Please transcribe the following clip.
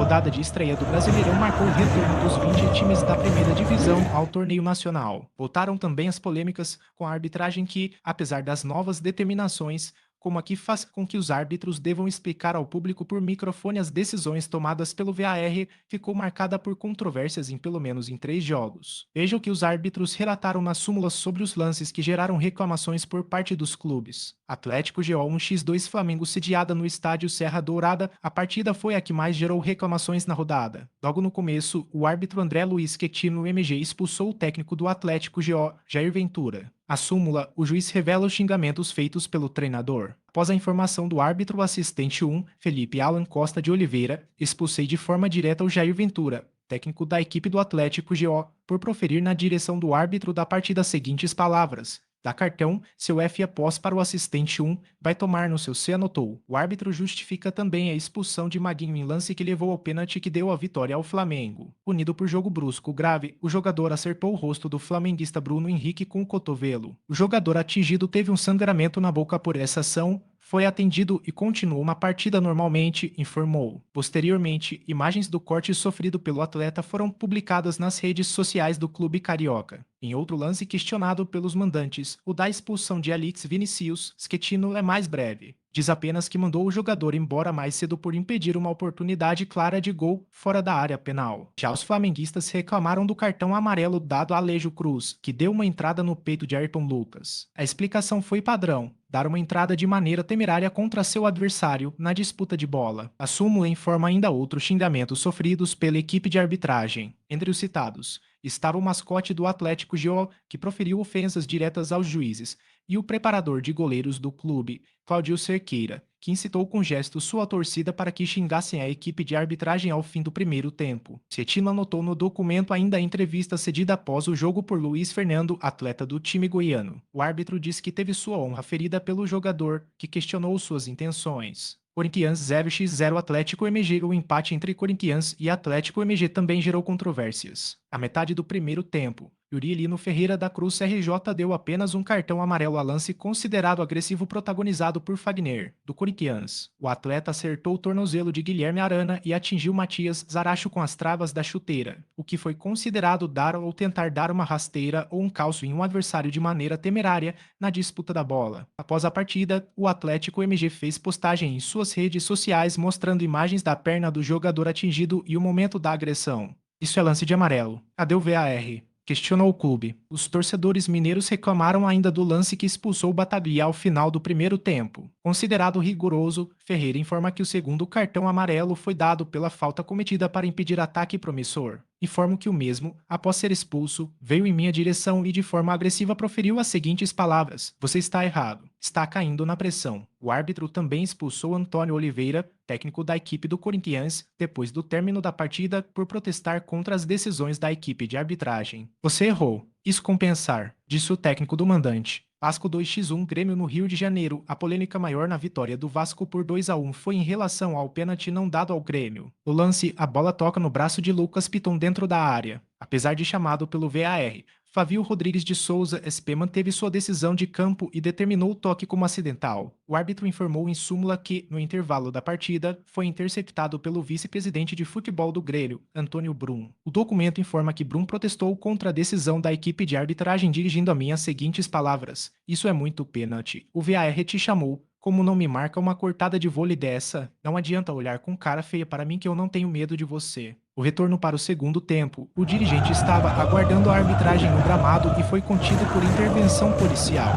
rodada de estreia do Brasileirão marcou o retorno dos 20 times da primeira divisão ao torneio nacional. Voltaram também as polêmicas com a arbitragem que, apesar das novas determinações, como a que faz com que os árbitros devam explicar ao público por microfone as decisões tomadas pelo VAR, ficou marcada por controvérsias em pelo menos em 3 jogos. Veja o que os árbitros relataram nas súmulas sobre os lances que geraram reclamações por parte dos clubes. Atlético GO 1x2 Flamengo sediada no estádio Serra Dourada, a partida foi a que mais gerou reclamações na rodada. Logo no começo, o árbitro André Luiz Quetino MG expulsou o técnico do Atlético GO, Jair Ventura. A súmula, o juiz revela os xingamentos feitos pelo treinador. Após a informação do árbitro assistente 1, Felipe Alan Costa de Oliveira, expulsei de forma direta o Jair Ventura, técnico da equipe do Atlético GO, por proferir na direção do árbitro da partida as seguintes palavras: dá cartão, seu F após para o assistente 1, vai tomar no seu C anotou. O árbitro justifica também a expulsão de Maguinho em lance que levou ao pênalti que deu a vitória ao Flamengo. Punido por jogo brusco grave, o jogador acertou o rosto do flamenguista Bruno Henrique com o cotovelo. O jogador atingido teve um sangramento na boca por essa ação, foi atendido e continuou uma partida normalmente, informou. Posteriormente, imagens do corte sofrido pelo atleta foram publicadas nas redes sociais do clube carioca. Em outro lance questionado pelos mandantes, o da expulsão de Alix Vinicius, Schettino é mais breve. Diz apenas que mandou o jogador embora mais cedo por impedir uma oportunidade clara de gol fora da área penal. Já os flamenguistas reclamaram do cartão amarelo dado a Alejo Cruz, que deu uma entrada no peito de Ayrton Lucas. A explicação foi padrão: dar uma entrada de maneira temerária contra seu adversário na disputa de bola. A súmula informa ainda outros xingamentos sofridos pela equipe de arbitragem. Entre os citados, estava o mascote do Atlético GO, que proferiu ofensas diretas aos juízes, e o preparador de goleiros do clube, Claudio Cerqueira, que incitou com gestos sua torcida para que xingassem a equipe de arbitragem ao fim do primeiro tempo. Schettino anotou no documento ainda a entrevista cedida após o jogo por Luiz Fernando, atleta do time goiano. O árbitro disse que teve sua honra ferida pelo jogador, que questionou suas intenções. Corinthians 0x0 Atlético MG. O empate entre Corinthians e Atlético MG também gerou controvérsias. A metade do primeiro tempo, Yuri Lino Ferreira da Cruz RJ deu apenas um cartão amarelo a lance considerado agressivo protagonizado por Fagner, do Corinthians. O atleta acertou o tornozelo de Guilherme Arana e atingiu Matias Zaracho com as travas da chuteira, o que foi considerado dar ou tentar dar uma rasteira ou um calço em um adversário de maneira temerária na disputa da bola. Após a partida, o Atlético MG fez postagem em suas redes sociais mostrando imagens da perna do jogador atingido e o momento da agressão. Isso é lance de amarelo. Cadê o VAR? Questionou o clube. Os torcedores mineiros reclamaram ainda do lance que expulsou o Bataglia ao final do primeiro tempo. Considerado rigoroso, Ferreira informa que o segundo cartão amarelo foi dado pela falta cometida para impedir ataque promissor. Informo que o mesmo, após ser expulso, veio em minha direção e de forma agressiva proferiu as seguintes palavras: você está errado, está caindo na pressão. O árbitro também expulsou Antônio Oliveira, técnico da equipe do Corinthians, depois do término da partida por protestar contra as decisões da equipe de arbitragem. Você errou. Isso compensar, disse o técnico do mandante. Vasco 2x1 Grêmio no Rio de Janeiro. A polêmica maior na vitória do Vasco por 2x1 foi em relação ao pênalti não dado ao Grêmio. No lance, a bola toca no braço de Lucas Piton dentro da área. Apesar de chamado pelo VAR, Flavio Rodrigues de Souza SP manteve sua decisão de campo e determinou o toque como acidental. O árbitro informou em súmula que, no intervalo da partida, foi interceptado pelo vice-presidente de futebol do Grêmio, Antônio Brum. O documento informa que Brum protestou contra a decisão da equipe de arbitragem dirigindo a mim as seguintes palavras: isso é muito pênalti. O VAR te chamou. Como não me marca uma cortada de vôlei dessa? Não adianta olhar com cara feia para mim que eu não tenho medo de você. O retorno para o segundo tempo, o dirigente estava aguardando a arbitragem no gramado e foi contido por intervenção policial.